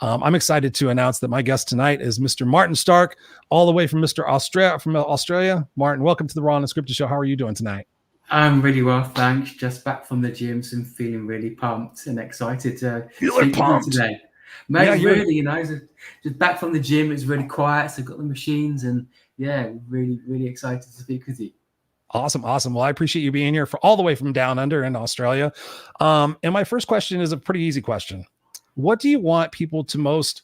I'm excited to announce that my guest tonight is Mr. Martin Stark, all the way from Australia. Martin, welcome to the Raw and Unscripted show. How are you doing tonight? I'm really well, thanks. Just back from the gym, so I'm feeling really pumped and excited to You speak look with you today. Mate, Yeah, really, just back from the gym. It's really quiet, so I've got the machines, and yeah, really, really excited to speak with you. Awesome. Well, I appreciate you being here all the way from down under in Australia. And my first question is a pretty easy question. What do you want people to most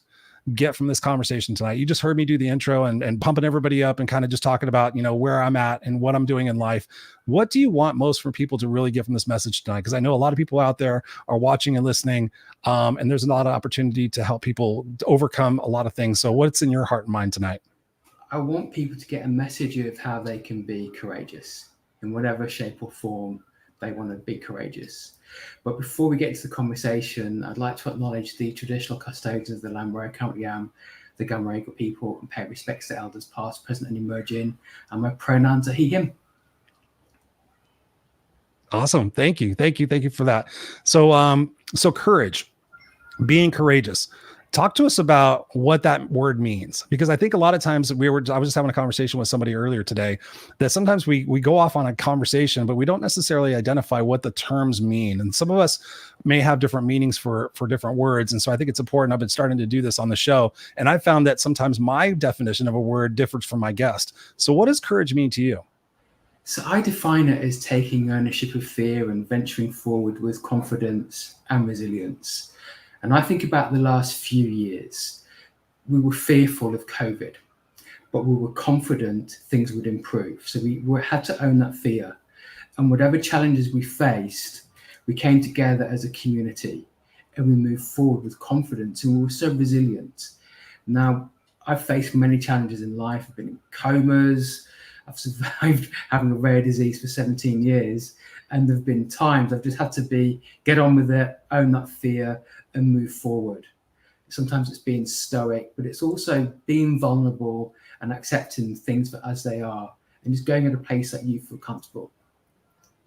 get from this conversation tonight? You just heard me do the intro and pumping everybody up and kind of just talking about, where I'm at and what I'm doing in life. What do you want most for people to really get from this message tonight? Because I know a lot of people out there are watching and listening, and there's a lot of opportunity to help people to overcome a lot of things. So what's in your heart and mind tonight? I want people to get a message of how they can be courageous in whatever shape or form they want to be courageous. But before we get to the conversation, I'd like to acknowledge the traditional custodians of the land where I currently am, the Gamaraga people, and pay respects to elders past, present, and emerging. And my pronouns are he, him. Awesome. Thank you for that. So courage, being courageous. Talk to us about what that word means, because I think a lot of times I was just having a conversation with somebody earlier today that sometimes we go off on a conversation, but we don't necessarily identify what the terms mean. And some of us may have different meanings for different words. And so I think it's important. I've been starting to do this on the show, and I found that sometimes my definition of a word differs from my guest. So what does courage mean to you? So I define it as taking ownership of fear and venturing forward with confidence and resilience. And I think about the last few years. We were fearful of COVID, but we were confident things would improve. So we had to own that fear. And whatever challenges we faced, we came together as a community and we moved forward with confidence, and we were so resilient. Now, I've faced many challenges in life. I've been in comas. I've survived having a rare disease for 17 years. And there have been times I've just had to get on with it, own that fear, and move forward. Sometimes it's being stoic, but it's also being vulnerable and accepting things as they are, and just going at a place that you feel comfortable.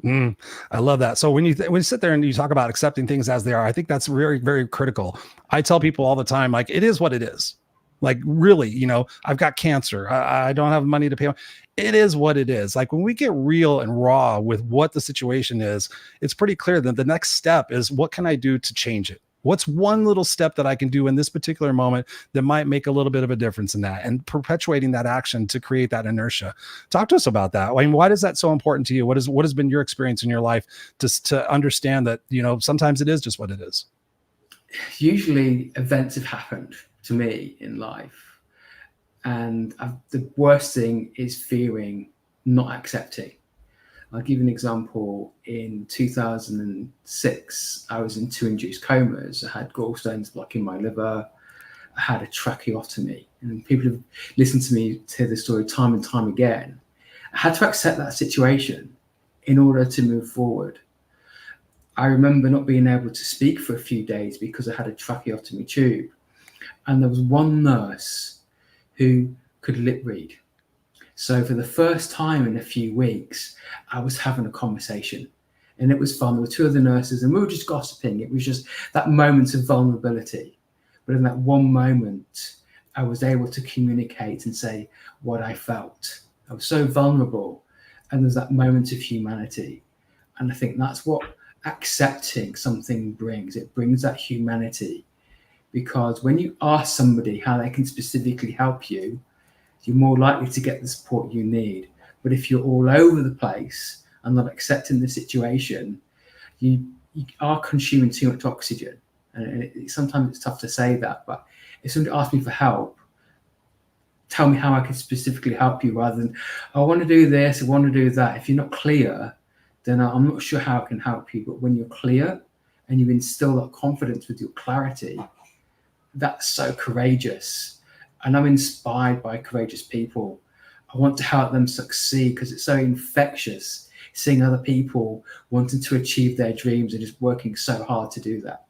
I love that. So when you sit there and you talk about accepting things as they are, I think that's very, very critical. I tell people all the time, like, it is what it is. Like, really, I've got cancer. I don't have money to pay. It is what it is. Like, when we get real and raw with what the situation is, it's pretty clear that the next step is, what can I do to change it? What's one little step that I can do in this particular moment that might make a little bit of a difference in that, and perpetuating that action to create that inertia? Talk to us about that. I mean, why is that so important to you? What has been your experience in your life to understand that, sometimes it is just what it is? Usually events have happened to me in life, and the worst thing is fearing, not accepting. I'll give you an example. In 2006, I was in 2 induced comas. I had gallstones blocking my liver. I had a tracheotomy. And people have listened to me tell this story time and time again. I had to accept that situation in order to move forward. I remember not being able to speak for a few days because I had a tracheotomy tube. And there was one nurse who could lip read. So for the first time in a few weeks, I was having a conversation, and it was fun. There were 2 other nurses, and we were just gossiping. It was just that moment of vulnerability. But in that one moment, I was able to communicate and say what I felt. I was so vulnerable, and there's that moment of humanity. And I think that's what accepting something brings. It brings that humanity, because when you ask somebody how they can specifically help you, you're more likely to get the support you need. But if you're all over the place and not accepting the situation, you are consuming too much oxygen. And sometimes it's tough to say that, but if somebody asks me for help, tell me how I can specifically help you, rather than, I want to do this, I want to do that. If you're not clear, then I'm not sure how I can help you. But when you're clear and you instill that confidence with your clarity, that's so courageous. And I'm inspired by courageous people. I want to help them succeed because it's so infectious, seeing other people wanting to achieve their dreams and just working so hard to do that.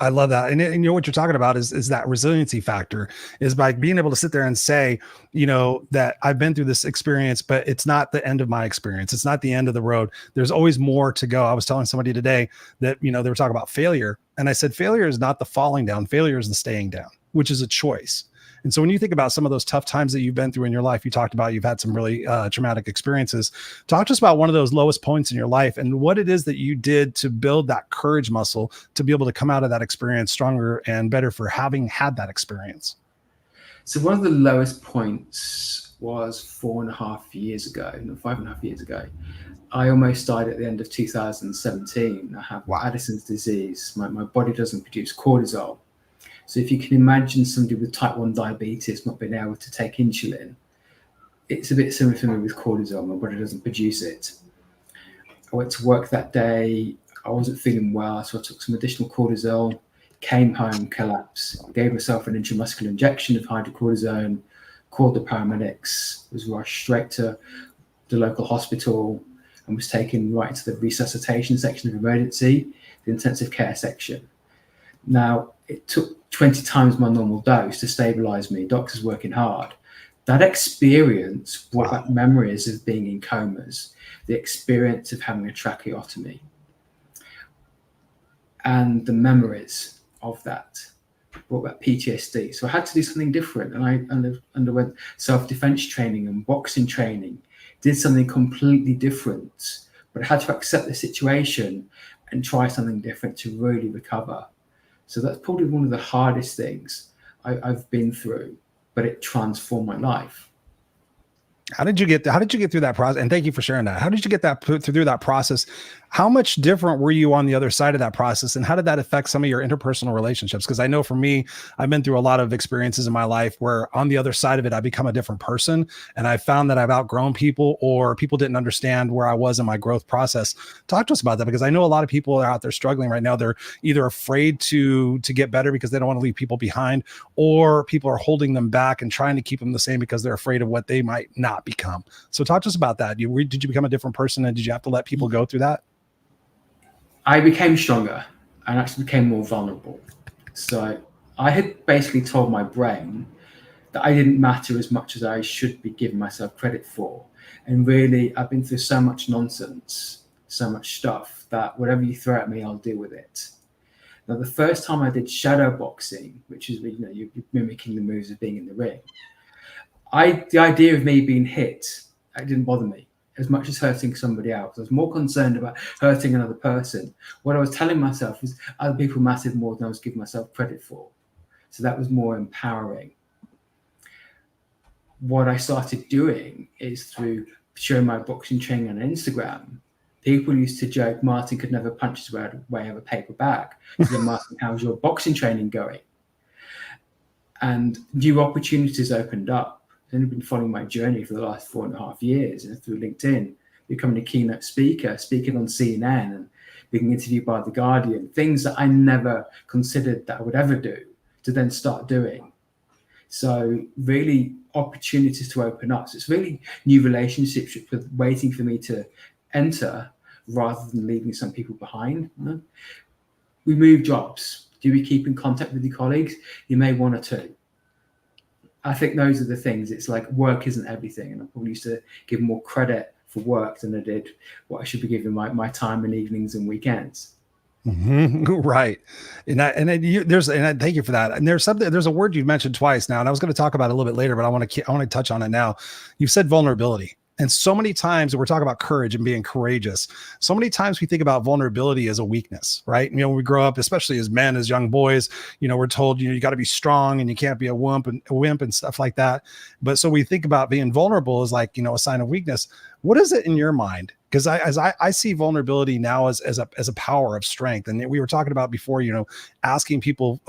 I love that. And what you're talking about is that resiliency factor, is by being able to sit there and say, that I've been through this experience, but it's not the end of my experience. It's not the end of the road. There's always more to go. I was telling somebody today that, they were talking about failure. And I said, failure is not the falling down. Failure is the staying down, which is a choice. And so when you think about some of those tough times that you've been through in your life, you talked about you've had some really traumatic experiences. Talk to us about one of those lowest points in your life and what it is that you did to build that courage muscle to be able to come out of that experience stronger and better for having had that experience. So one of the lowest points was 4.5 years ago, no, 5.5 years ago. I almost died at the end of 2017. I have Addison's disease. My body doesn't produce cortisol. So if you can imagine somebody with type 1 diabetes not being able to take insulin, it's a bit similar for me with cortisol. My body doesn't produce it. I went to work that day. I wasn't feeling well, so I took some additional cortisol, came home, collapsed, gave myself an intramuscular injection of hydrocortisone, called the paramedics, was rushed straight to the local hospital and was taken right into the resuscitation section of emergency, the intensive care section. Now, it took 20 times my normal dose to stabilize me. Doctors working hard. That experience brought back memories of being in comas, the experience of having a tracheotomy, and the memories of that brought back PTSD. So I had to do something different, and I underwent self-defense training and boxing training, did something completely different, but I had to accept the situation and try something different to really recover. So that's probably one of the hardest things I've been through, but it transformed my life. How did you get through that process? And thank you for sharing that. How did you get through that process? How much different were you on the other side of that process? And how did that affect some of your interpersonal relationships? Because I know for me, I've been through a lot of experiences in my life where on the other side of it, I become a different person. And I found that I've outgrown people, or people didn't understand where I was in my growth process. Talk to us about that, because I know a lot of people are out there struggling right now. They're either afraid to get better because they don't want to leave people behind, or people are holding them back and trying to keep them the same because they're afraid of what they might not become. So talk to us about that. Did you become a different person, and did you have to let people go through that? I became stronger and actually became more vulnerable. So I had basically told my brain that I didn't matter as much as I should be giving myself credit for. And really, I've been through so much nonsense, so much stuff, that whatever you throw at me, I'll deal with it. Now, the first time I did shadow boxing, which is, you're mimicking the moves of being in the ring, the idea of me being hit, it didn't bother me as much as hurting somebody else. I was more concerned about hurting another person. What I was telling myself was other people mattered more than I was giving myself credit for. So that was more empowering. What I started doing is through showing my boxing training on Instagram. People used to joke Martin could never punch his way out of a paper bag. So Martin, how's your boxing training going? And new opportunities opened up. I've been following my journey for the last 4.5 years, and through LinkedIn, becoming a keynote speaker, speaking on CNN and being interviewed by The Guardian, things that I never considered that I would ever do, to then start doing. So really opportunities to open up. So it's really new relationships with waiting for me to enter rather than leaving some people behind. We move jobs. Do we keep in contact with your colleagues? You may want to. I think those are the things. It's like work isn't everything. And I probably used to give more credit for work than I did what I should be giving my time in evenings and weekends. Mm-hmm. Right. And thank you for that. And there's a word you've mentioned twice now, and I was going to talk about it a little bit later, but I want to touch on it now. You've said vulnerability. And so many times we're talking about courage and being courageous. So many times we think about vulnerability as a weakness, right? When we grow up, especially as men, as young boys, we're told, you got to be strong and you can't be a wimp and stuff like that. But so we think about being vulnerable as like, a sign of weakness. What is it in your mind? Because I see vulnerability now as a power of strength. And we were talking about before, asking people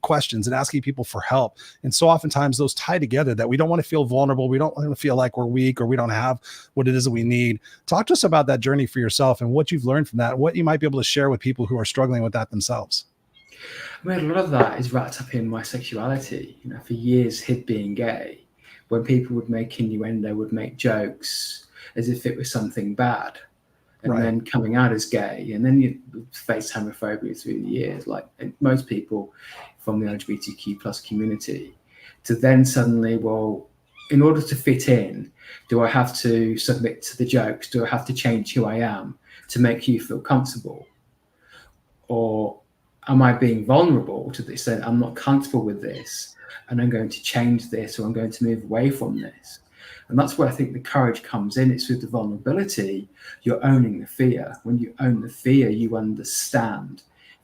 questions and asking people for help. And so oftentimes those tie together, that we don't want to feel vulnerable. We don't want to feel like we're weak or we don't have what it is that we need. Talk to us about that journey for yourself and what you've learned from that, what you might be able to share with people who are struggling with that themselves. I mean, a lot of that is wrapped up in my sexuality. For years, hid being gay. When people would make innuendo, would make jokes as if it was something bad, and right. Then coming out as gay, and then you face homophobia through the years, like most people from the LGBTQ+ community, to then suddenly, well, in order to fit in, do I have to submit to the jokes? Do I have to change who I am to make you feel comfortable? Or am I being vulnerable to this? Saying I'm not comfortable with this, and I'm going to change this, or I'm going to move away from this. And that's where I think the courage comes in. It's with the vulnerability, you're owning the fear. When you own the fear, you understand.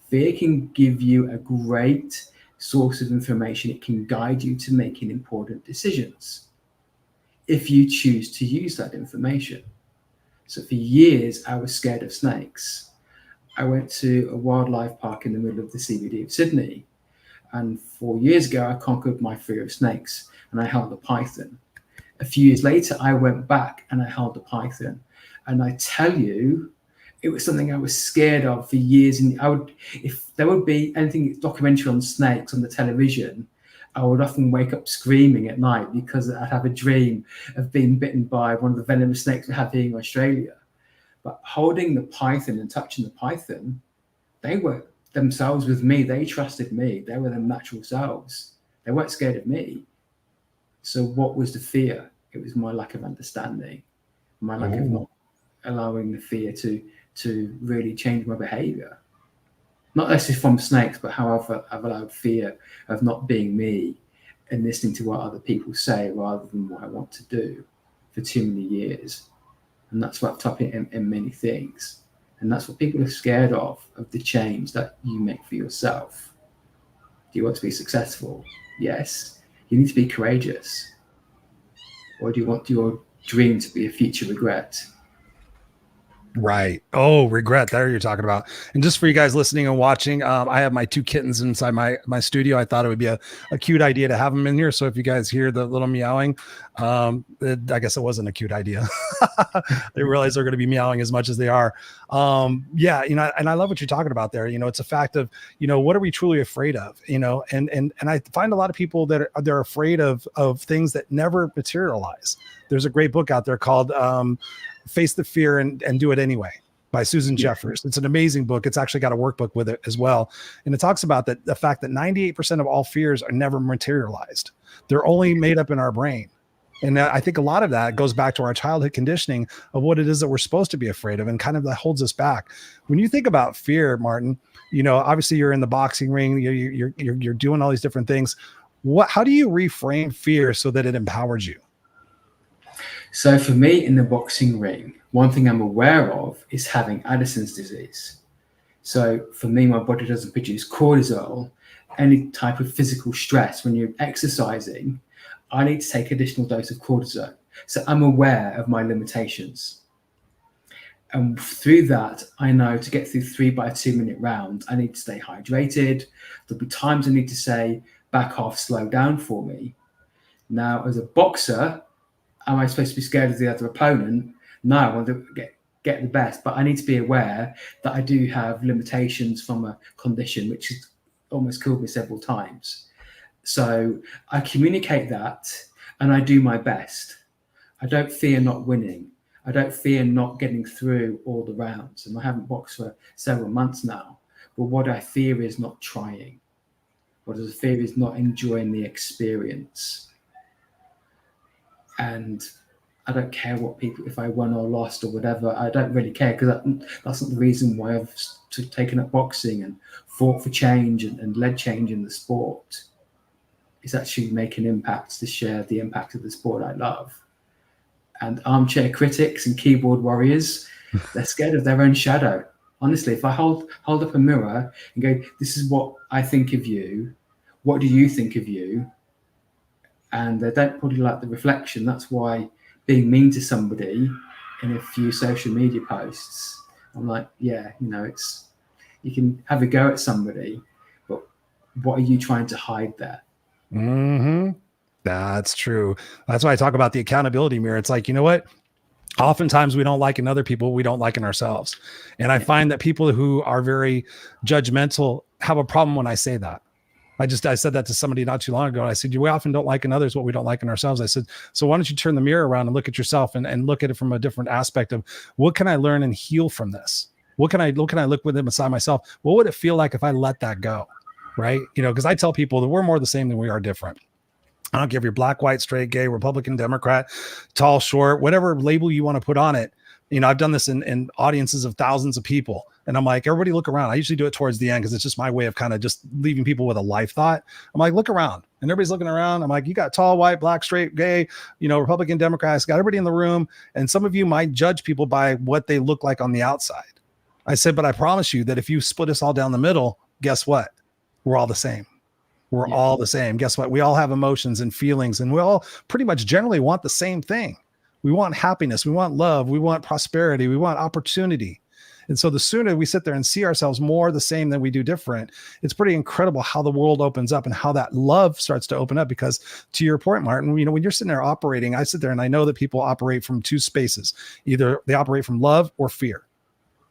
Fear can give you a great source of information. It can guide you to making important decisions if you choose to use that information. So for years, I was scared of snakes. I went to a wildlife park in the middle of the CBD of Sydney. And 4 years ago, I conquered my fear of snakes and I held a python. A few years later, I went back and I held a python. And I tell you, it was something I was scared of for years. And if there would be anything documentary on snakes on the television, I would often wake up screaming at night because I'd have a dream of being bitten by one of the venomous snakes we have here in Australia. But holding the python and touching the python, they were themselves with me. They trusted me. They were their natural selves. They weren't scared of me. So what was the fear? It was my lack of understanding, my lack of not allowing the fear to really change my behavior. Not necessarily from snakes, but how I've allowed fear of not being me and listening to what other people say rather than what I want to do for too many years. And that's wrapped up in many things. And that's what people are scared of the change that you make for yourself. Do you want to be successful? Yes. You need to be courageous. Or do you want your dream to be a future regret? Right. Oh, regret. There you're talking about. And just for you guys listening and watching, I have my 2 kittens inside my studio. I thought it would be a cute idea to have them in here. So if you guys hear the little meowing, I guess it wasn't a cute idea. They realize they're going to be meowing as much as they are. Yeah, you know, and I love what you're talking about there. You know, it's a fact of, you know, what are we truly afraid of? You know, and I find a lot of people that they're afraid of things that never materialize. There's a great book out there called Face the Fear and Do It Anyway by Susan Jeffers. It's an amazing book. It's actually got a workbook with it as well. And it talks about the fact that 98% of all fears are never materialized. They're only made up in our brain. And I think a lot of that goes back to our childhood conditioning of what it is that we're supposed to be afraid of, and kind of that holds us back. When you think about fear, Martin, you know, obviously you're in the boxing ring, you're doing all these different things. How do you reframe fear so that it empowers you? So for me in the boxing ring, one thing I'm aware of is having Addison's disease. So for me, my body doesn't produce cortisol, any type of physical stress. When you're exercising, I need to take additional dose of cortisol. So I'm aware of my limitations. And through that, I know to get through 3 by 2 minute rounds, I need to stay hydrated. There'll be times I need to say, back off, slow down for me. Now, as a boxer, am I supposed to be scared of the other opponent? No, I want to get the best, but I need to be aware that I do have limitations from a condition which has almost killed me several times. So I communicate that and I do my best. I don't fear not winning. I don't fear not getting through all the rounds. And I haven't boxed for several months now. But what I fear is not trying. What I fear is not enjoying the experience. And I don't care what people, if I won or lost or whatever, I don't really care, because that's not the reason why I've taken up boxing and fought for change and led change in the sport. It's actually making impacts to share the impact of the sport I love. And armchair critics and keyboard warriors, they're scared of their own shadow. Honestly, if I hold up a mirror and go, this is what I think of you, what do you think of you? And they don't probably like the reflection. That's why being mean to somebody in a few social media posts, I'm like, yeah, you know, you can have a go at somebody, but what are you trying to hide there? Mm-hmm. That's true. That's why I talk about the accountability mirror. It's like, you know what? Oftentimes we don't like in other people, we don't like in ourselves. And I find that people who are very judgmental have a problem when I say that. I said that to somebody not too long ago. I said, we often don't like in others what we don't like in ourselves. I said, so why don't you turn the mirror around and look at yourself and look at it from a different aspect of, what can I learn and heal from this? What can I look within inside myself? What would it feel like if I let that go? Right. You know, because I tell people that we're more the same than we are different. I don't care if you're black, white, straight, gay, Republican, Democrat, tall, short, whatever label you want to put on it. You know, I've done this in audiences of thousands of people. And I'm like, everybody look around. I usually do it towards the end because it's just my way of kind of just leaving people with a life thought. I'm like, look around. And everybody's looking around. I'm like, you got tall, white, black, straight, gay, Republican, Democrats, got everybody in the room. And some of you might judge people by what they look like on the outside. I said, but I promise you that if you split us all down the middle, guess what? We're all the same. We're all the same. Guess what? We all have emotions and feelings, and we all pretty much generally want the same thing. We want happiness. We want love. We want prosperity. We want opportunity. And so the sooner we sit there and see ourselves more the same than we do different, it's pretty incredible how the world opens up and how that love starts to open up. Because to your point, Martin, when you're sitting there operating, I sit there and I know that people operate from two spaces. Either they operate from love or fear.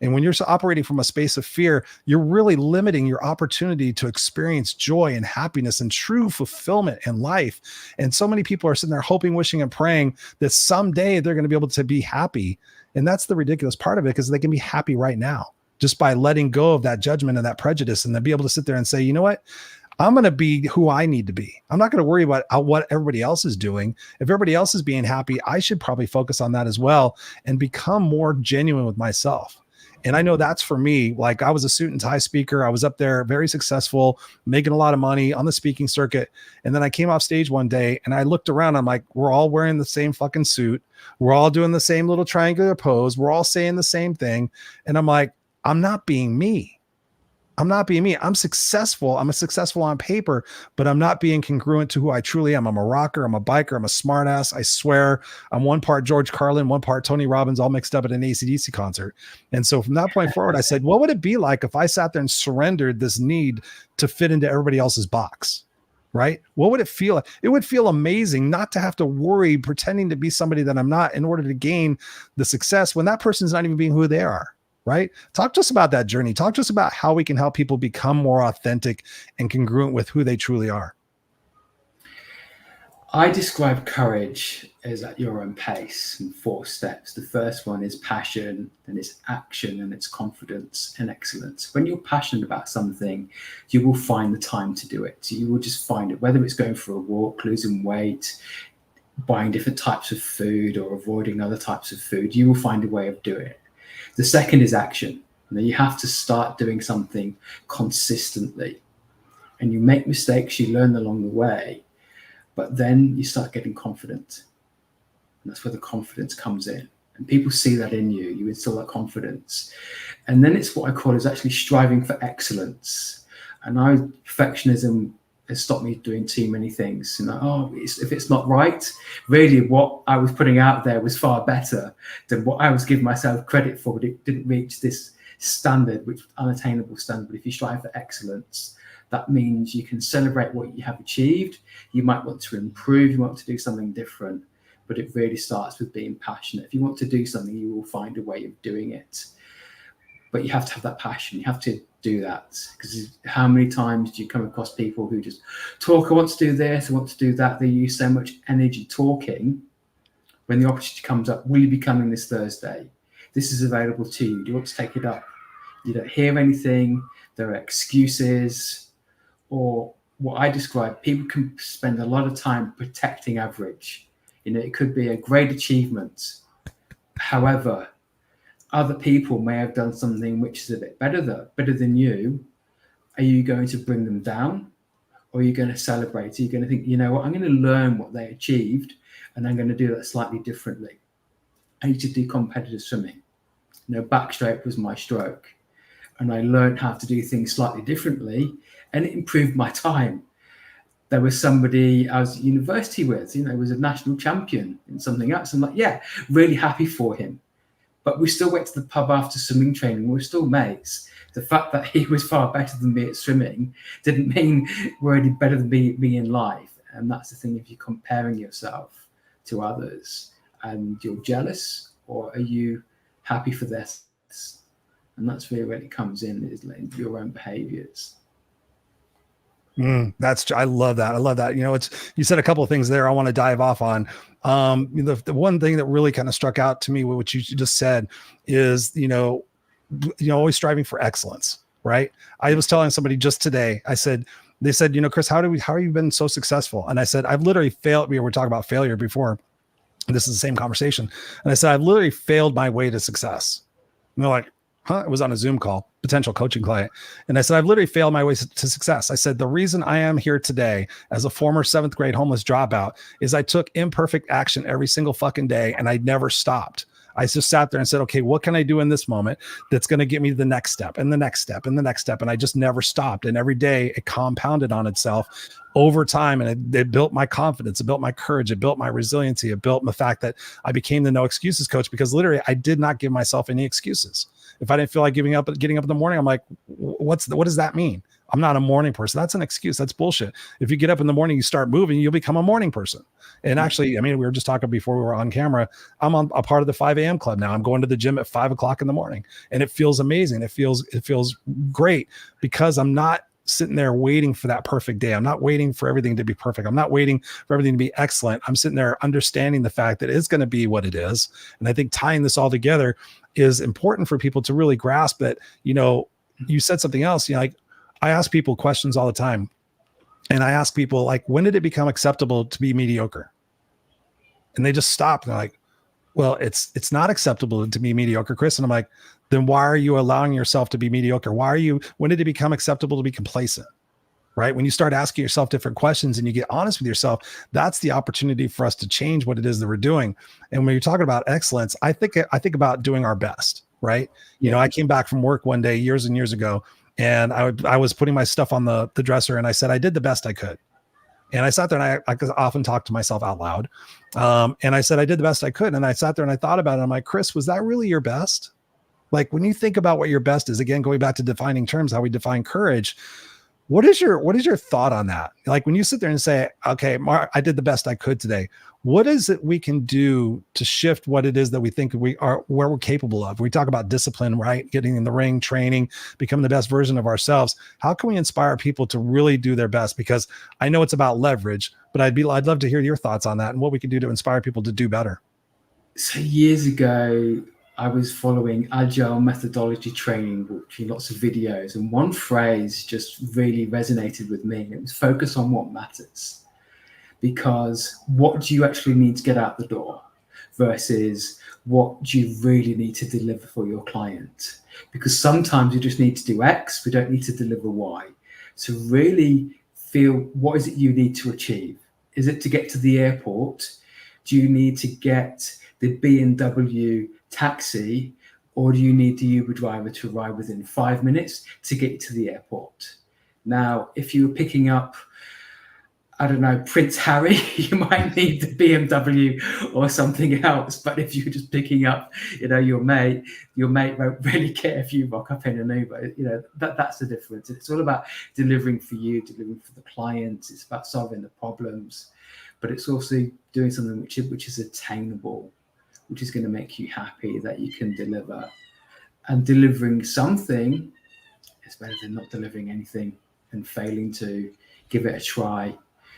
And when you're operating from a space of fear, you're really limiting your opportunity to experience joy and happiness and true fulfillment in life. And so many people are sitting there hoping, wishing, and praying that someday they're going to be able to be happy. And that's the ridiculous part of it, because they can be happy right now just by letting go of that judgment and that prejudice, and then be able to sit there and say, you know what? I'm going to be who I need to be. I'm not going to worry about what everybody else is doing. If everybody else is being happy, I should probably focus on that as well and become more genuine with myself. And I know that's for me. Like, I was a suit and tie speaker. I was up there very successful, making a lot of money on the speaking circuit. And then I came off stage one day and I looked around. I'm like, we're all wearing the same fucking suit. We're all doing the same little triangular pose. We're all saying the same thing. And I'm like, I'm not being me. I'm not being me. I'm successful. I'm successful on paper, but I'm not being congruent to who I truly am. I'm a rocker. I'm a biker. I'm a smartass. I swear I'm one part George Carlin, one part Tony Robbins, all mixed up at an AC/DC concert. And so from that point forward, I said, what would it be like if I sat there and surrendered this need to fit into everybody else's box? Right? What would it feel like? It would feel amazing not to have to worry pretending to be somebody that I'm not in order to gain the success when that person's not even being who they are. Right? Talk to us about that journey. Talk to us about how we can help people become more authentic and congruent with who they truly are. I describe courage as at your own pace in 4 steps. The first one is passion, then it's action, and it's confidence and excellence. When you're passionate about something, you will find the time to do it. You will just find it, whether it's going for a walk, losing weight, buying different types of food, or avoiding other types of food, you will find a way of doing it. The second is action. You have to start doing something consistently. And you make mistakes, you learn along the way, but then you start getting confident. And that's where the confidence comes in. And people see that in you. You instill that confidence. And then it's what I call is actually striving for excellence. And perfectionism has stopped me doing too many things. If it's not right, really what I was putting out there was far better than what I was giving myself credit for, but it didn't reach this standard, which was unattainable standard. But if you strive for excellence, that means you can celebrate what you have achieved. You might want to improve, you want to do something different, but it really starts with being passionate. If you want to do something, you will find a way of doing it. But you have to have that passion. You have to do that, because how many times do you come across people who just talk, I want to do this, I want to do that. They use so much energy talking. When the opportunity comes up, will you be coming this Thursday? This is available to you. Do you want to take it up? You don't hear anything. There are excuses, or what I describe, people can spend a lot of time protecting average. It could be a great achievement. However, other people may have done something which is a bit better than you. Are you going to bring them down, or are you going to celebrate? Are you going to think, you know what, I'm going to learn what they achieved and I'm going to do that slightly differently? I used to do competitive swimming. Backstroke was my stroke. And I learned how to do things slightly differently, and it improved my time. There was somebody I was at university with, was a national champion in something else. I'm like, yeah, really happy for him. But we still went to the pub after swimming training. We were still mates. The fact that he was far better than me at swimming didn't mean we're any better than me in life. And that's the thing, if you're comparing yourself to others and you're jealous, or are you happy for their success? And that's really when it comes in, is like your own behaviors. I love that. I love that. You said a couple of things there I want to dive off on. The one thing that really kind of struck out to me, what you just said, is, always striving for excellence, right? I was telling somebody just today, they said, Chris, how have you been so successful? And I said, I've literally failed. We were talking about failure before. This is the same conversation. And I said, I've literally failed my way to success. And they're like, It was on a Zoom call, potential coaching client. And I said, I've literally failed my way to success. I said, the reason I am here today as a former 7th grade homeless dropout is I took imperfect action every single fucking day and I never stopped. I just sat there and said, okay, what can I do in this moment that's going to get me to the next step and the next step and the next step? And I just never stopped. And every day it compounded on itself over time. And it built my confidence. It built my courage. It built my resiliency. It built the fact that I became the no excuses coach, because literally I did not give myself any excuses. If I didn't feel like getting up in the morning, I'm like, what does that mean? I'm not a morning person. That's an excuse. That's bullshit. If you get up in the morning, you start moving, you'll become a morning person. And actually, I mean, we were just talking before we were on camera. I'm on a part of the 5 a.m. club now. I'm going to the gym at 5 o'clock in the morning, and it feels amazing. It feels great, because I'm not sitting there waiting for that perfect day. I'm not waiting for everything to be perfect. I'm not waiting for everything to be excellent. I'm sitting there understanding the fact that it's going to be what it is. And I think tying this all together is important for people to really grasp that. You said something else, like, I ask people questions all the time. And I ask people, like, when did it become acceptable to be mediocre? And they just stop. And they're like, well, it's not acceptable to be mediocre, Chris. And I'm like, then why are you allowing yourself to be mediocre? When did it become acceptable to be complacent? Right? When you start asking yourself different questions and you get honest with yourself, that's the opportunity for us to change what it is that we're doing. And when you're talking about excellence, I think about doing our best, right? I came back from work one day years and years ago, and I was putting my stuff on the dresser, and I said, I did the best I could. And I sat there, and I often talk to myself out loud. And I said, I did the best I could. And I sat there and I thought about it. I'm like, Chris, was that really your best? Like, when you think about what your best is, again, going back to defining terms, how we define courage, what is your thought on that? Like, when you sit there and say, okay, Mark, I did the best I could today, what is it we can do to shift what it is that we think where we're capable of? We talk about discipline, right? Getting in the ring, training, becoming the best version of ourselves. How can we inspire people to really do their best? Because I know it's about leverage, but I'd love to hear your thoughts on that and what we can do to inspire people to do better. So years ago, I was following agile methodology training, watching lots of videos, and one phrase just really resonated with me. It was focus on what matters. Because what do you actually need to get out the door versus what do you really need to deliver for your client? Because sometimes you just need to do X, we don't need to deliver Y. So really feel, what is it you need to achieve? Is it to get to the airport? Do you need to get the BMW taxi, or do you need the Uber driver to arrive within 5 minutes to get you to the airport? Now, if you were picking up, I don't know, Prince Harry, you might need the BMW or something else. But if you're just picking up, your mate won't really care if you rock up in an Uber. That's the difference. It's all about delivering for you, delivering for the clients. It's about solving the problems, but it's also doing something which is attainable, which is going to make you happy, that you can deliver. And delivering something is better than not delivering anything and failing to give it a try.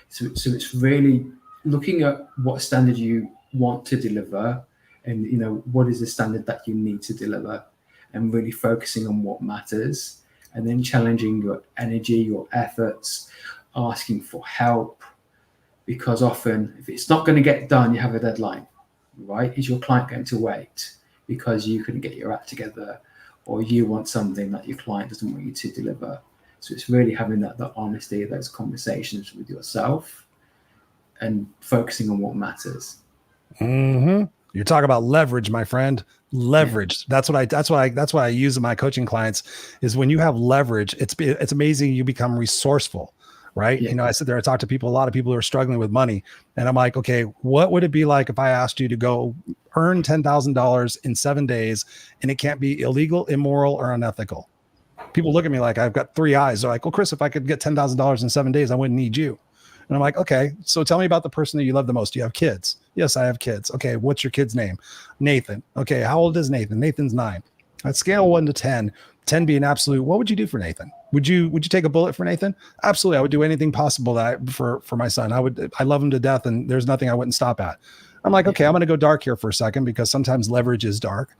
So it's really looking at what standard you want to deliver, and what is the standard that you need to deliver, and really focusing on what matters, and then challenging your energy, your efforts, asking for help, because often if it's not going to get done, you have a deadline, right? Is your client going to wait because you couldn't get your act together, or you want something that your client doesn't want you to deliver? So it's really having that honesty, those conversations with yourself, and focusing on what matters. Mm-hmm. You're talking about leverage, my friend. Leverage. Yeah. That's what I use in my coaching clients. Is when you have leverage, it's amazing. You become resourceful, right? Yeah. I sit there and talk to a lot of people who are struggling with money, and I'm like, okay, what would it be like if I asked you to go earn $10,000 in 7 days, and it can't be illegal, immoral, or unethical? People look at me like I've got 3 eyes. They're like, well, Chris, if I could get $10,000 in 7 days, I wouldn't need you. And I'm like, okay, so tell me about the person that you love the most. Do you have kids? Yes, I have kids. Okay, what's your kid's name? Nathan. Okay, how old is Nathan? Nathan's 9. At scale 1 to 10, 10 being absolute, what would you do for Nathan? Would you take a bullet for Nathan? Absolutely. I would do anything possible for my son. I love him to death, and there's nothing I wouldn't stop at. I'm like, okay, I'm going to go dark here for a second, because sometimes leverage is dark.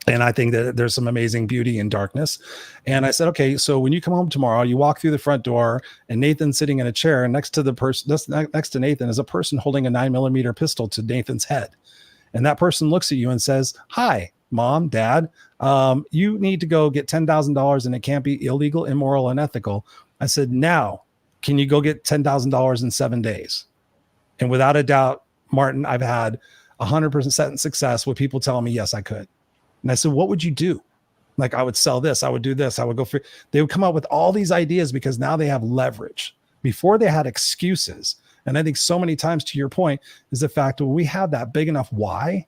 And I think that there's some amazing beauty in darkness. And I said, okay, so when you come home tomorrow, you walk through the front door, and Nathan's sitting in a chair, and next to Nathan is a person holding a 9mm pistol to Nathan's head. And that person looks at you and says, hi, Mom, Dad, you need to go get $10,000 and it can't be illegal, immoral, unethical. I said, now, can you go get $10,000 in 7 days? And without a doubt, Martin, I've had 100% success with people telling me, yes, I could. And I said, what would you do? Like, I would sell this, I would do this, I would go for, they would come up with all these ideas because now they have leverage. Before they had excuses. And I think so many times, to your point, is the fact that when we have that big enough why,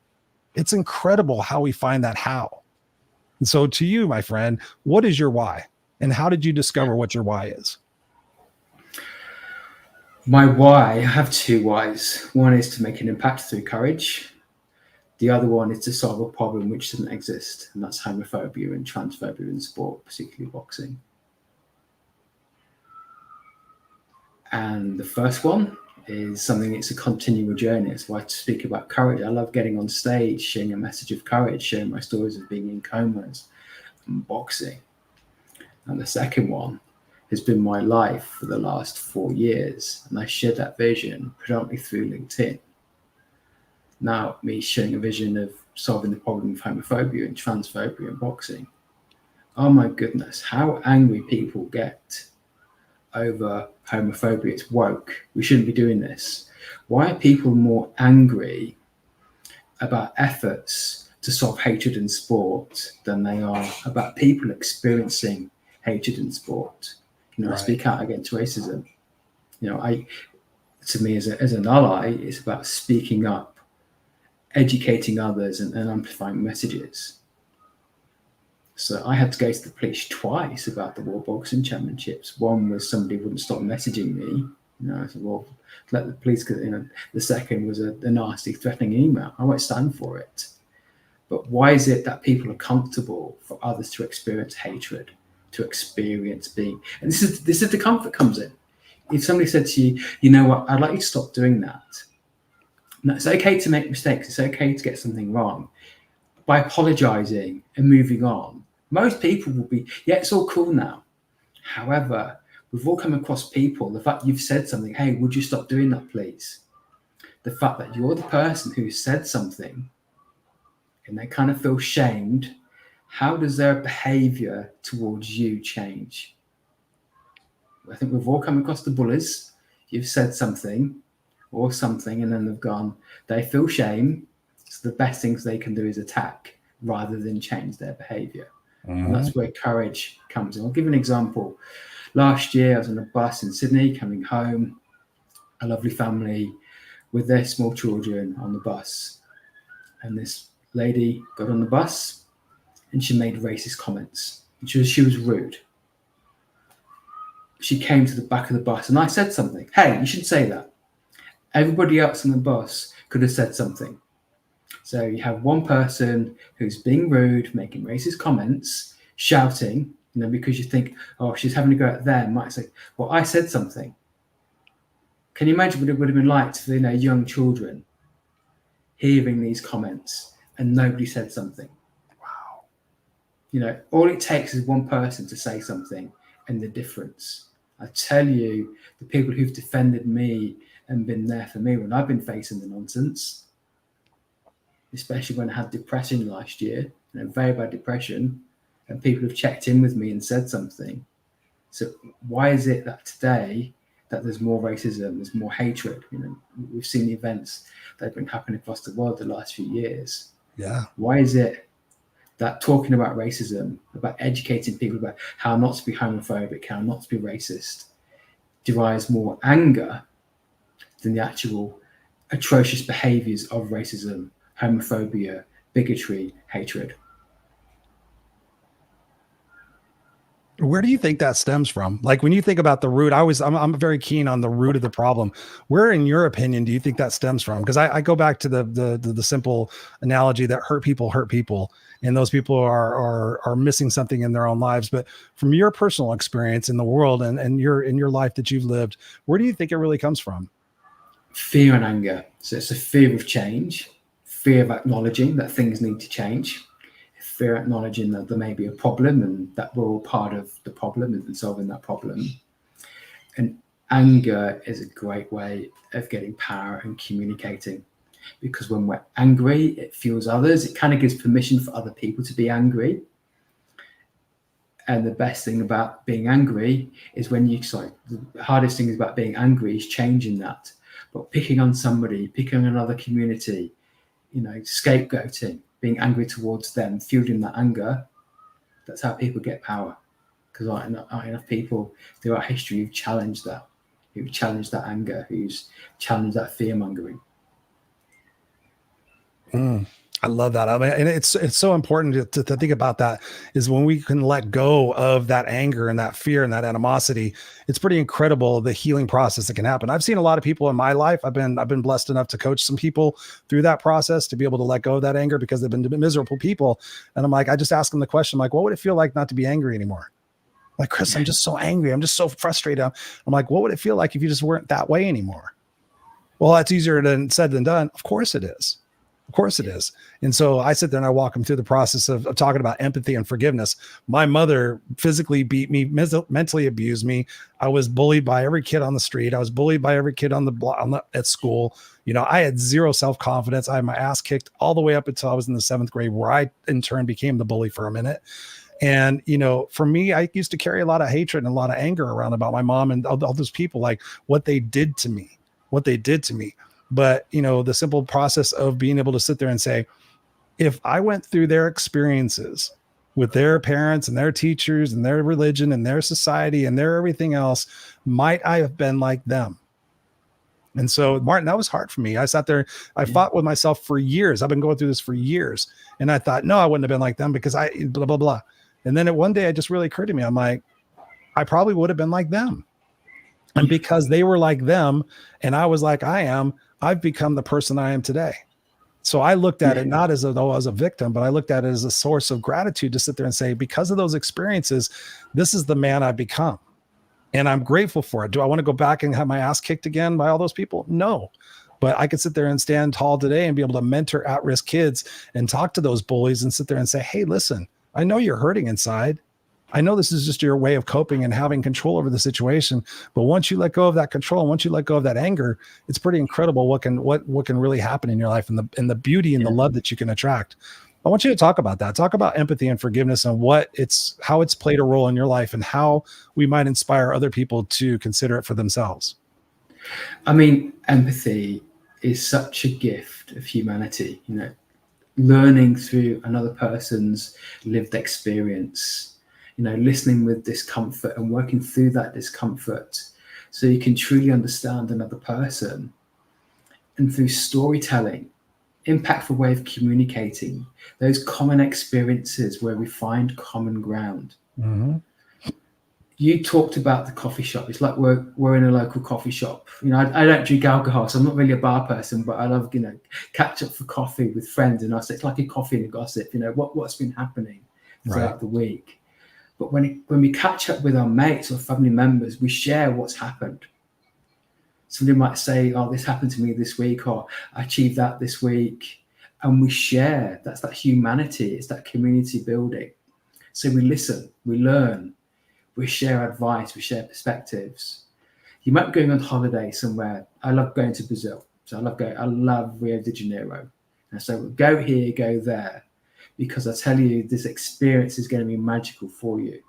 it's incredible how we find that how. And so to you, my friend, what is your why? And how did you discover what your why is? My why, I have two whys. One is to make an impact through courage. The other one is to solve a problem which doesn't exist, and that's homophobia and transphobia in sport, particularly boxing. And the first one is something, it's a continual journey. It's why I speak about courage. I love getting on stage, sharing a message of courage, sharing my stories of being in comas and boxing. And the second one has been my life for the last 4 years. And I shared that vision predominantly through LinkedIn. Now, me sharing a vision of solving the problem of homophobia and transphobia in boxing. Oh my goodness, how angry people get over homophobia. It's woke. We shouldn't be doing this. Why are people more angry about efforts to solve hatred in sport than they are about people experiencing hatred in sport? You know, right. I speak out against racism. You know, to me as an ally, it's about speaking up, educating others and amplifying messages. So I had to go to the police twice about the World Boxing Championships. One was somebody wouldn't stop messaging me. You know, I said, well, let the police, you know. The second was a nasty, threatening email. I won't stand for it. But why is it that people are comfortable for others to experience hatred, to experience being? And this is the comfort comes in. If somebody said to you, you know what, I'd like you to stop doing that. No, it's okay to make mistakes. It's okay to get something wrong. By apologizing and moving on, most people will be, yeah, it's all cool now. However, we've all come across people, the fact you've said something, hey, would you stop doing that, please? The fact that you're the person who said something and they kind of feel shamed, how does their behavior towards you change? I think we've all come across the bullies. You've said something or something, and then they've gone, they feel shame. So the best things they can do is attack rather than change their behavior. Mm-hmm. And that's where courage comes in. I'll give an example. Last year, I was on a bus in Sydney coming home, a lovely family with their small children on the bus. And this lady got on the bus and she made racist comments. And she was rude. She came to the back of the bus and I said something. Hey, you shouldn't say that. Everybody else on the bus could have said something. So you have one person who's being rude, making racist comments, shouting, you know, because you think, oh, she's having to go at them. Might say, well, I said something. Can you imagine what it would have been like for, you know, young children hearing these comments and nobody said something? Wow. You know, all it takes is one person to say something and the difference. I tell you, the people who've defended me and been there for me when I've been facing the nonsense, especially when I had depression last year, you know, very bad depression, and people have checked in with me and said something. So why is it that today that there's more racism, there's more hatred? You know, we've seen the events that have been happening across the world the last few years. Yeah. Why is it that talking about racism, about educating people about how not to be homophobic, how not to be racist, derives more anger than the actual atrocious behaviors of racism, homophobia, bigotry, hatred? Where do you think that stems from? Like when you think about the root, I'm very keen on the root of the problem. Where, in your opinion, do you think that stems from? Because I go back to the simple analogy that hurt people, and those people are missing something in their own lives. But from your personal experience in the world and in your life that you've lived, where do you think it really comes from? Fear and anger. So it's a fear of change, fear of acknowledging that things need to change, fear acknowledging that there may be a problem and that we're all part of the problem and solving that problem. And anger is a great way of getting power and communicating. because when we're angry, it fuels others. It kind of gives permission for other people to be angry. And the best thing about being angry is the hardest thing about being angry is changing that. But picking on somebody, picking on another community, scapegoating, being angry towards them, fueling that anger, that's how people get power. Because aren't enough people throughout history who've challenged that anger, who's challenged that fear mongering. I love that. I mean, and it's so important to think about that, is when we can let go of that anger and that fear and that animosity, it's pretty incredible the healing process that can happen. I've seen a lot of people in my life. I've been blessed enough to coach some people through that process to be able to let go of that anger, because they've been miserable people. And I'm like, I just ask them the question, like, what would it feel like not to be angry anymore? Like, Chris, I'm just so angry. I'm just so frustrated. I'm like, what would it feel like if you just weren't that way anymore? Well, that's easier said than done. Of course it is. Of course it is. And so I sit there and I walk them through the process of talking about empathy and forgiveness. My mother physically beat me, mentally abused me. I was bullied by every kid on the street. I was bullied by every kid on the block, at school. I had zero self-confidence. I had my ass kicked all the way up until I was in the 7th grade, where I in turn became the bully for a minute. And, for me, I used to carry a lot of hatred and a lot of anger around about my mom and all those people, like what they did to me. But, the simple process of being able to sit there and say, if I went through their experiences with their parents and their teachers and their religion and their society and their everything else, might I have been like them? And so, Martin, that was hard for me. I sat there, I fought with myself for years. I've been going through this for years. And I thought, no, I wouldn't have been like them because I blah, blah, blah. And then one day it just really occurred to me. I'm like, I probably would have been like them. And because they were like them and I was like I am, I've become the person I am today. So I looked at it not as though I was a victim, but I looked at it as a source of gratitude to sit there and say, because of those experiences, this is the man I've become. And I'm grateful for it. Do I want to go back and have my ass kicked again by all those people? No. But I could sit there and stand tall today and be able to mentor at-risk kids and talk to those bullies and sit there and say, hey, listen, I know you're hurting inside. I know this is just your way of coping and having control over the situation. But once you let go of that control, once you let go of that anger, it's pretty incredible what can really happen in your life, and the beauty and the love that you can attract. I want you to talk about that. Talk about empathy and forgiveness and how it's played a role in your life and how we might inspire other people to consider it for themselves. I mean, empathy is such a gift of humanity, learning through another person's lived experience, listening with discomfort and working through that discomfort so you can truly understand another person. And through storytelling, impactful way of communicating, those common experiences where we find common ground. Mm-hmm. You talked about the coffee shop. It's like we're in a local coffee shop. I don't drink alcohol, so I'm not really a bar person, but I love, catch up for coffee with friends. And it's like a coffee and a gossip, what's been happening throughout the week. But when we catch up with our mates or family members, we share what's happened. Somebody might say, oh, this happened to me this week, or I achieved that this week. And we share. That's that humanity. It's that community building. So we listen, we learn, we share advice, we share perspectives. You might be going on holiday somewhere. I love going to Brazil. So I love Rio de Janeiro. And so go here, go there. Because I tell you, this experience is going to be magical for you.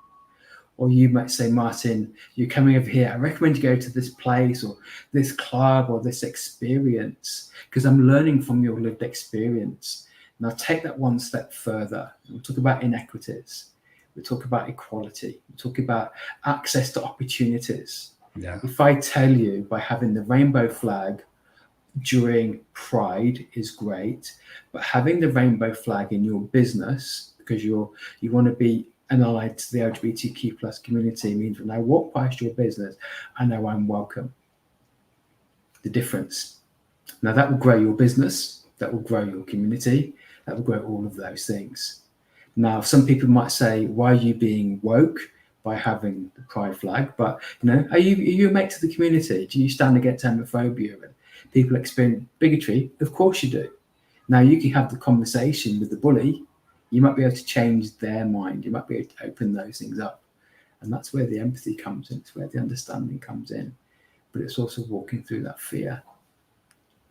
Or you might say, Martin, you're coming over here. I recommend you go to this place or this club or this experience because I'm learning from your lived experience. And I'll take that one step further. We'll talk about inequities. We'll talk about equality. We'll talk about access to opportunities. Yeah. If I tell you by having the rainbow flag during Pride is great, but having the rainbow flag in your business because you want to be an ally to the LGBTQ plus community means when I walk past your business, I know I'm welcome. The difference. Now that will grow your business, that will grow your community, that will grow all of those things. Now, some people might say, why are you being woke by having the pride flag? But are you a mate to the community? Do you stand against homophobia and people experience bigotry? Of course you do. Now you can have the conversation with the bully. You might be able to change their mind. You might be able to open those things up. And that's where the empathy comes in. It's where the understanding comes in. But it's also walking through that fear.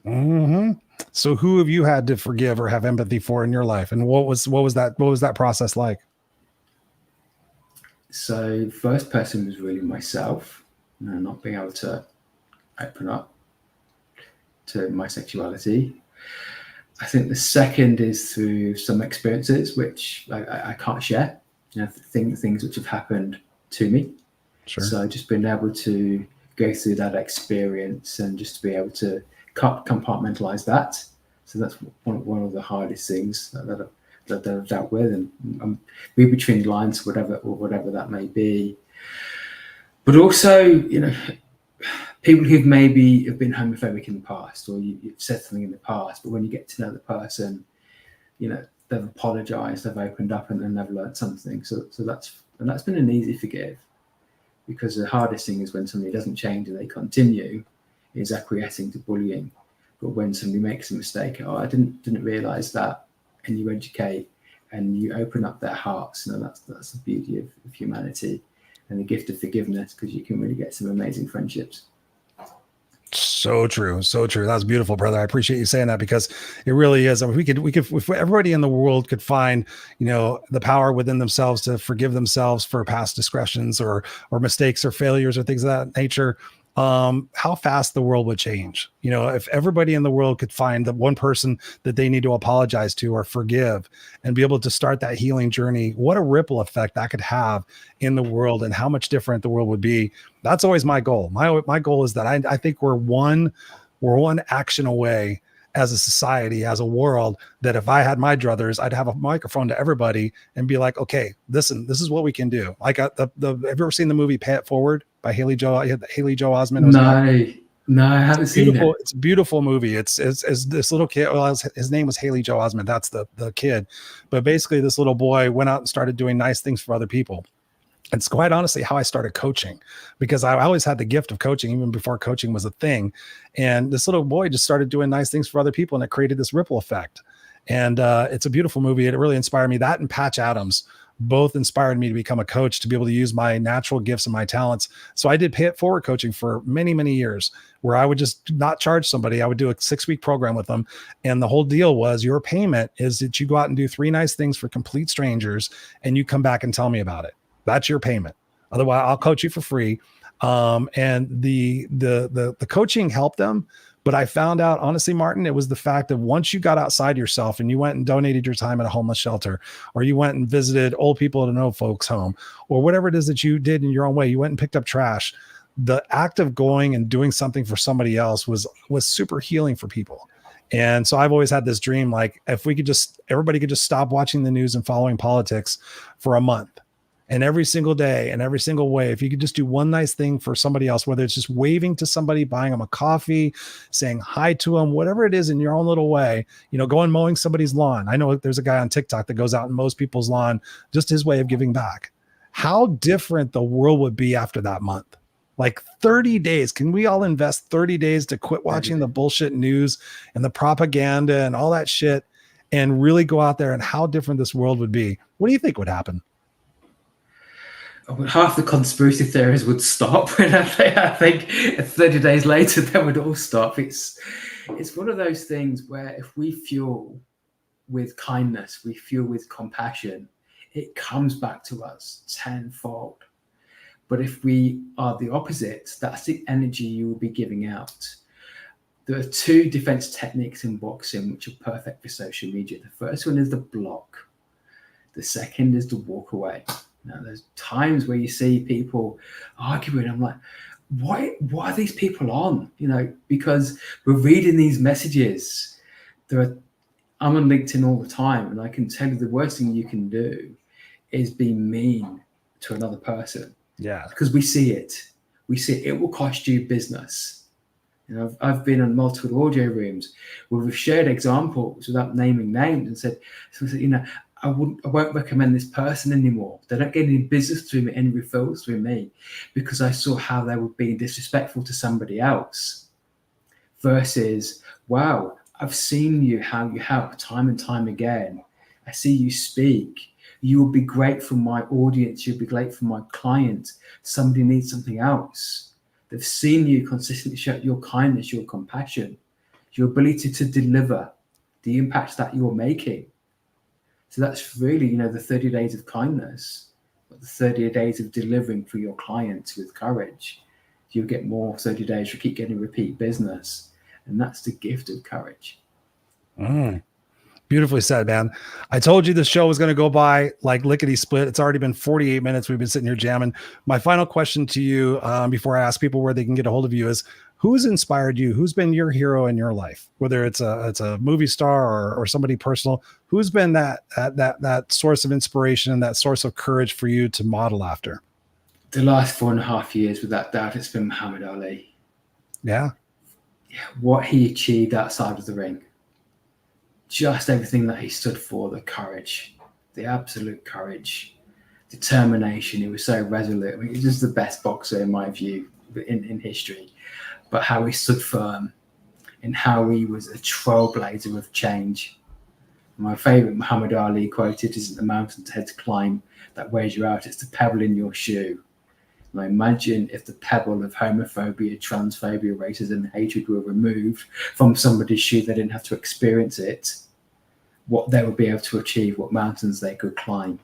Hmm. So who have you had to forgive or have empathy for in your life? And what was that process like? So first person was really myself, not being able to open up to my sexuality. I think the second is through some experiences which I can't share, things which have happened to me. Sure. So just being able to go through that experience and just to be able to compartmentalize that. So that's one of the hardest things that I've dealt with, and read between the lines, whatever that may be. But also, people who've maybe have been homophobic in the past, or you've said something in the past, but when you get to know the person, they've apologized, they've opened up, and they've learned something. So that's been an easy forgive, because the hardest thing is when somebody doesn't change and they continue, is acquiescing to bullying. But when somebody makes a mistake, I didn't realize that, and you educate and you open up their hearts, that's the beauty of humanity and the gift of forgiveness, because you can really get some amazing friendships. So true. So true. That's beautiful, brother. I appreciate you saying that, because it really is. If if everybody in the world could find, the power within themselves to forgive themselves for past discretions or mistakes or failures or things of that nature, how fast the world would change. If everybody in the world could find the one person that they need to apologize to or forgive and be able to start that healing journey, what a ripple effect that could have in the world and how much different the world would be. That's always my goal. My goal is that I think we're one action away as a society, as a world, that if I had my druthers, I'd have a microphone to everybody and be like, okay, listen, this is what we can do. Like have you ever seen the movie Pay It Forward by Haley Joel Osment? It was No, I haven't seen it. it's a beautiful movie. It's this little kid. Well, his name was Haley Joel Osment. That's the kid. But basically, this little boy went out and started doing nice things for other people. It's quite honestly how I started coaching, because I always had the gift of coaching even before coaching was a thing. And this little boy just started doing nice things for other people, and it created this ripple effect. And it's a beautiful movie. It really inspired me. That and Patch Adams both inspired me to become a coach, to be able to use my natural gifts and my talents. So I did Pay It Forward coaching for many, many years, where I would just not charge somebody. I would do a 6-week program with them. And the whole deal was, your payment is that you go out and do 3 nice things for complete strangers, and you come back and tell me about it. That's your payment. Otherwise, I'll coach you for free. And the coaching helped them. But I found out, honestly, Martin, it was the fact that once you got outside yourself and you went and donated your time at a homeless shelter, or you went and visited old people at an old folks home, or whatever it is that you did in your own way, you went and picked up trash. The act of going and doing something for somebody else was super healing for people. And so I've always had this dream, like, if everybody could just stop watching the news and following politics for a month. And every single day and every single way, if you could just do one nice thing for somebody else, whether it's just waving to somebody, buying them a coffee, saying hi to them, whatever it is in your own little way, go and mowing somebody's lawn. I know there's a guy on TikTok that goes out and mows people's lawn, just his way of giving back. How different the world would be after that month. Like 30 days. Can we all invest 30 days to quit watching the bullshit news and the propaganda and all that shit, and really go out there, and how different this world would be? What do you think would happen? Half the conspiracy theories would stop, and I think 30 days later they would all stop. It's one of those things where if we fuel with kindness, we fuel with compassion, it comes back to us tenfold. But if we are the opposite, that's the energy you will be giving out. There are 2 defense techniques in boxing which are perfect for social media. The first one is the block. The second is to walk away. Now, there's times where you see people arguing. I'm like, what are these people on? Because we're reading these messages. I'm on LinkedIn all the time, and I can tell you the worst thing you can do is be mean to another person. Yeah. Because we see it. It will cost you business. I've been in multiple audio rooms where we've shared examples without naming names and said, I won't recommend this person anymore. They don't get any business through me, any referrals through me, because I saw how they were being disrespectful to somebody else. Versus, wow, I've seen how you help time and time again. I see you speak. You will be great for my audience. You'll be great for my client. Somebody needs something else. They've seen you consistently show your kindness, your compassion. your ability to deliver, the impact that you're making. So that's really, you know, the 30 days of kindness, but the 30 days of delivering for your clients with courage. You'll get more 30 days, you keep getting repeat business. And that's the gift of courage. Beautifully said, man. I told you the show was going to go by like lickety split. It's already been 48 minutes. We've been sitting here jamming. My final question to you, before I ask people where they can get a hold of you, is who's inspired you? Who's been your hero in your life? Whether it's a movie star or somebody personal, who's been that source of inspiration and that source of courage for you to model after? The last 4.5 years, without doubt, it's been Muhammad Ali. Yeah. What he achieved outside of the ring. Just everything that he stood for, the courage, the absolute courage, determination. He was so resolute. I mean, he's just the best boxer in my view in history. But how he stood firm and how he was a trailblazer of change. My favorite Muhammad Ali quote, "It isn't the mountain to head to climb that wears you out, it's the pebble in your shoe." Now imagine if the pebble of homophobia, transphobia, racism, and hatred were removed from somebody's shoe, they didn't have to experience it, what they would be able to achieve, what mountains they could climb.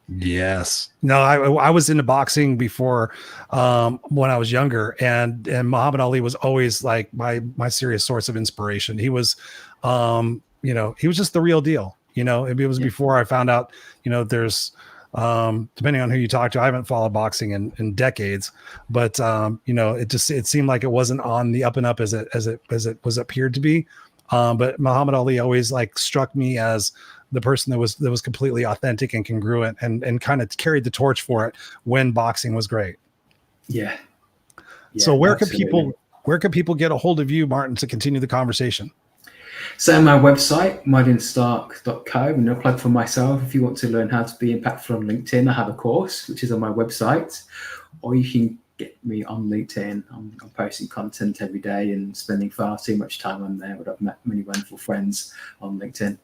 Yes. No, I was into boxing before, when I was younger, and Muhammad Ali was always like my serious source of inspiration. He was, he was just the real deal. It was before I found out, there's, depending on who you talk to, I haven't followed boxing in decades, but it seemed like it wasn't on the up and up as it was appeared to be. But Muhammad Ali always like struck me as the person that was completely authentic and congruent and kind of carried the torch for it when boxing was great. Yeah. So where can people get a hold of you, Martin, to continue the conversation? So my website, martinstark.co, and a plug for myself. If you want to learn how to be impactful on LinkedIn, I have a course, which is on my website, or you can get me on LinkedIn. I'm posting content every day and spending far too much time on there, but I've met many wonderful friends on LinkedIn.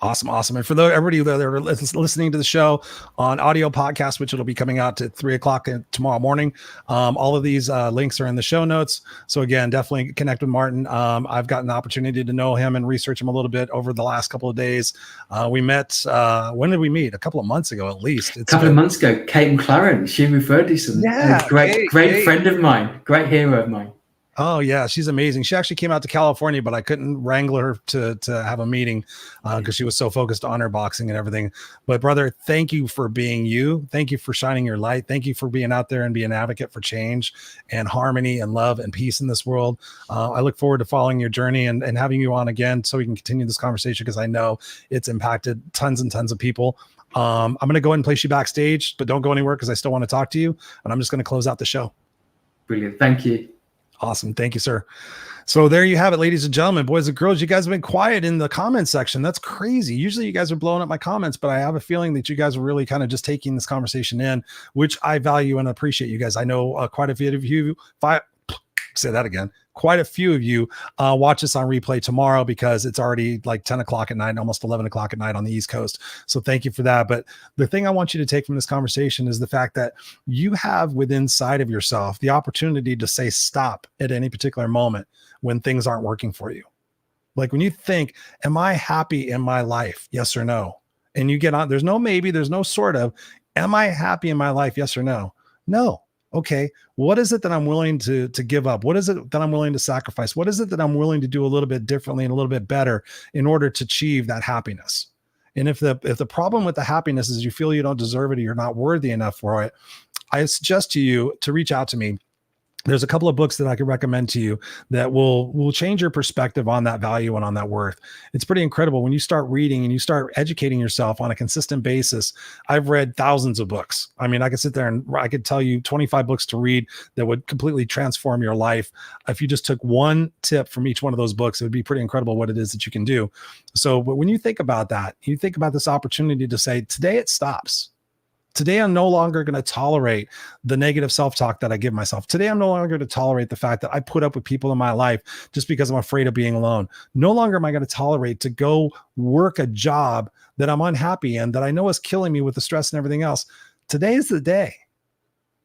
Awesome. And for everybody that are listening to the show on audio podcast, which it'll be coming out at 3:00 tomorrow morning, all of these links are in the show notes. So again, definitely connect with Martin. I've gotten the opportunity to know him and research him a little bit over the last couple of days. We met, when did we meet? A couple of months ago, at least. A couple of months ago, Kate McLaren, she referred to some great friend of mine, great hero of mine. Oh yeah, she's amazing. She actually came out to California, but I couldn't wrangle her to have a meeting because she was so focused on her boxing and everything. But brother, thank you for being you. Thank you for shining your light. Thank you for being out there and being an advocate for change and harmony and love and peace in this world. I look forward to following your journey and having you on again so we can continue this conversation because I know it's impacted tons and tons of people. I'm going to go ahead and place you backstage, but don't go anywhere because I still want to talk to you. And I'm just going to close out the show. Brilliant. Thank you. Awesome. Thank you, sir. So there you have it, ladies and gentlemen, boys and girls. You guys have been quiet in the comment section. That's crazy. Usually you guys are blowing up my comments, but I have a feeling that you guys are really kind of just taking this conversation in, which I value and appreciate you guys. I know quite a few of you, quite a few of you watch this on replay tomorrow because it's already like 10 o'clock at night, almost 11 o'clock at night on the East Coast. So thank you for that. But the thing I want you to take from this conversation is the fact that you have within inside of yourself the opportunity to say stop at any particular moment when things aren't working for you. Like when you think, am I happy in my life? Yes or no? And you get on, there's no maybe, there's no sort of, am I happy in my life? Yes or no? No. Okay, what is it that I'm willing to give up? What is it that I'm willing to sacrifice? What is it that I'm willing to do a little bit differently and a little bit better in order to achieve that happiness? And if the problem with the happiness is you feel you don't deserve it or you're not worthy enough for it, I suggest to you to reach out to me. There's a couple of books that I could recommend to you that will change your perspective on that value and on that worth. It's pretty incredible when you start reading and you start educating yourself on a consistent basis. I've read thousands of books. I mean, I could sit there and I could tell you 25 books to read that would completely transform your life. If you just took one tip from each one of those books, it would be pretty incredible what it is that you can do. So, but when you think about that, you think about this opportunity to say, today it stops. Today, I'm no longer going to tolerate the negative self-talk that I give myself. Today, I'm no longer going to tolerate the fact that I put up with people in my life just because I'm afraid of being alone. No longer am I going to tolerate to go work a job that I'm unhappy in, that I know is killing me with the stress and everything else. Today is the day.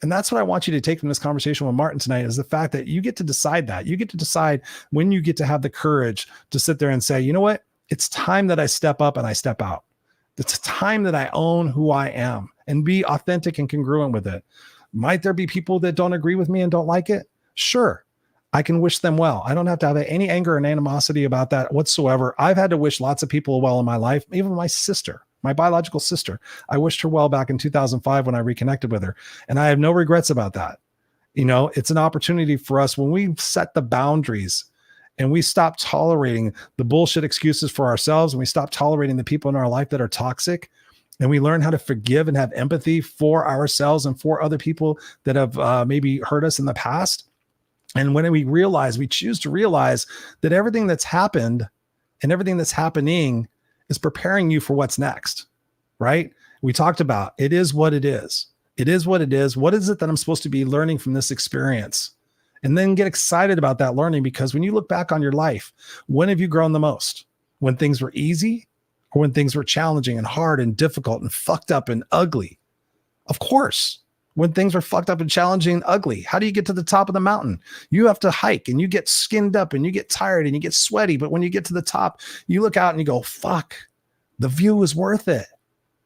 And that's what I want you to take from this conversation with Martin tonight, is the fact that you get to decide that. You get to decide when you get to have the courage to sit there and say, you know what? It's time that I step up and I step out. It's time that I own who I am and be authentic and congruent with it. Might there be people that don't agree with me and don't like it? Sure. I can wish them well. I don't have to have any anger and animosity about that whatsoever. I've had to wish lots of people well in my life, even my sister, my biological sister. I wished her well back in 2005 when I reconnected with her. And I have no regrets about that. You know, it's an opportunity for us when we set the boundaries and we stop tolerating the bullshit excuses for ourselves, and we stop tolerating the people in our life that are toxic, and we learn how to forgive and have empathy for ourselves and for other people that have maybe hurt us in the past. And when we choose to realize that everything that's happened and everything that's happening is preparing you for what's next, right? We talked about it is what it is. It is what it is. What is it that I'm supposed to be learning from this experience? And then get excited about that learning, because when you look back on your life, when have you grown the most? When things were easy, or when things were challenging and hard and difficult and fucked up and ugly? Of course, when things are fucked up and challenging and ugly. How do you get to the top of the mountain? You have to hike and you get skinned up and you get tired and you get sweaty. But when you get to the top, you look out and you go, fuck, the view is worth it,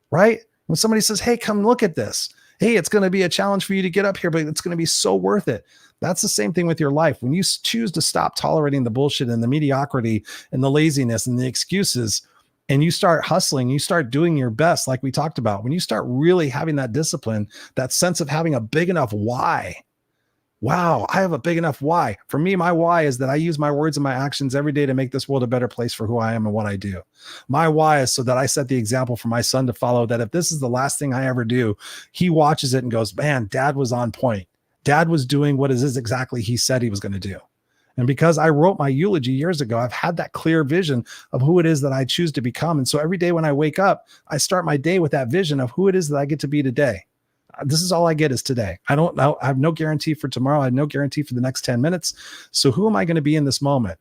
right? When somebody says, hey, come look at this. Hey, it's going to be a challenge for you to get up here, but it's going to be so worth it. That's the same thing with your life. When you choose to stop tolerating the bullshit and the mediocrity and the laziness and the excuses, and you start hustling, you start doing your best, like we talked about, when you start really having that discipline, that sense of having a big enough why. Wow, I have a big enough why. For me, my why is that I use my words and my actions every day to make this world a better place for who I am and what I do. My why is so that I set the example for my son to follow, that if this is the last thing I ever do, he watches it and goes, man, dad was on point. Dad was doing what is exactly he said he was going to do. And because I wrote my eulogy years ago, I've had that clear vision of who it is that I choose to become. And so every day when I wake up, I start my day with that vision of who it is that I get to be today. This is all I get is today. I don't know. I have no guarantee for tomorrow. I have no guarantee for the next 10 minutes. So who am I going to be in this moment?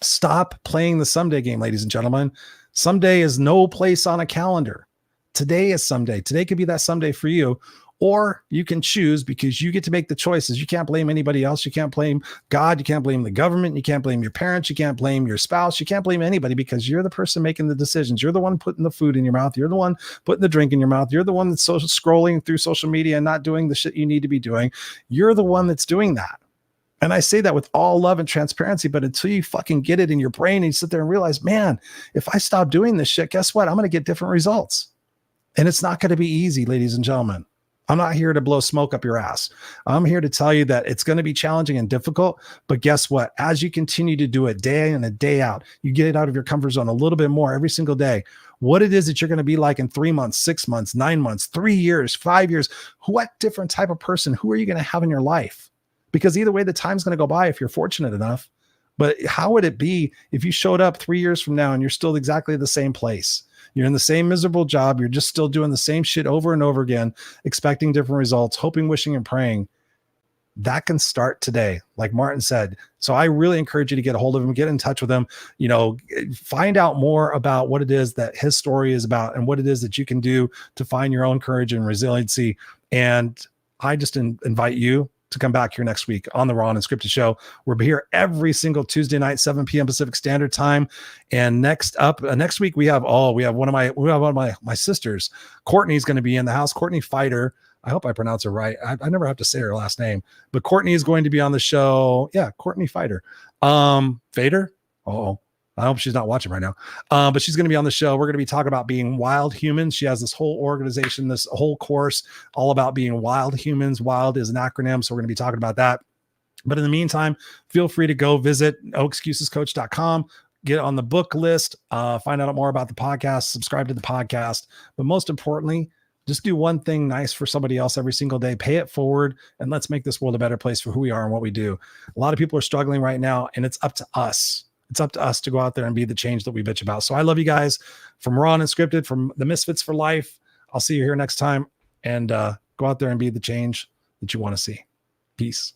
Stop playing the someday game, ladies and gentlemen. Someday is no place on a calendar. Today is someday. Today could be that someday for you. Or you can choose, because you get to make the choices. You can't blame anybody else. You can't blame God. You can't blame the government. You can't blame your parents. You can't blame your spouse. You can't blame anybody, because you're the person making the decisions. You're the one putting the food in your mouth. You're the one putting the drink in your mouth. You're the one that's scrolling through social media and not doing the shit you need to be doing. You're the one that's doing that. And I say that with all love and transparency, but until you fucking get it in your brain and you sit there and realize, man, if I stop doing this shit, guess what? I'm going to get different results. And it's not going to be easy, ladies and gentlemen. I'm not here to blow smoke up your ass. I'm here to tell you that it's going to be challenging and difficult, but guess what? As you continue to do it day in and day out, you get it out of your comfort zone a little bit more every single day. What it is that you're going to be like in 3 months, 6 months, 9 months, 3 years, 5 years, what different type of person, who are you going to have in your life? Because either way, the time's going to go by if you're fortunate enough. But how would it be if you showed up 3 years from now and you're still exactly the same place? You're in the same miserable job. You're just still doing the same shit over and over again, expecting different results, hoping, wishing, and praying. That can start today, like Martin said. So I really encourage you to get a hold of him, get in touch with him, find out more about what it is that his story is about and what it is that you can do to find your own courage and resiliency. And I just invite you to come back here next week on the Raw and Unscripted show. We're here every single Tuesday night, 7 p.m. Pacific Standard Time. And next week we have one of my sisters. Courtney's going to be in the house. Courtney Fighter. I hope I pronounce her right. I never have to say her last name, but Courtney is going to be on the show. Yeah, Courtney Fighter. Fader. Oh, I hope she's not watching right now. But she's going to be on the show. We're going to be talking about being wild humans. She has this whole organization, this whole course all about being wild humans. Wild is an acronym. So we're going to be talking about that. But in the meantime, feel free to go visit noexcusescoach.com, get on the book list, find out more about the podcast, subscribe to the podcast. But most importantly, just do one thing nice for somebody else every single day, pay it forward, and let's make this world a better place for who we are and what we do. A lot of people are struggling right now, and it's up to us. It's up to us to go out there and be the change that we bitch about. So I love you guys. From Raw and Unscripted, from the Misfits for Life. I'll see you here next time, and go out there and be the change that you want to see. Peace.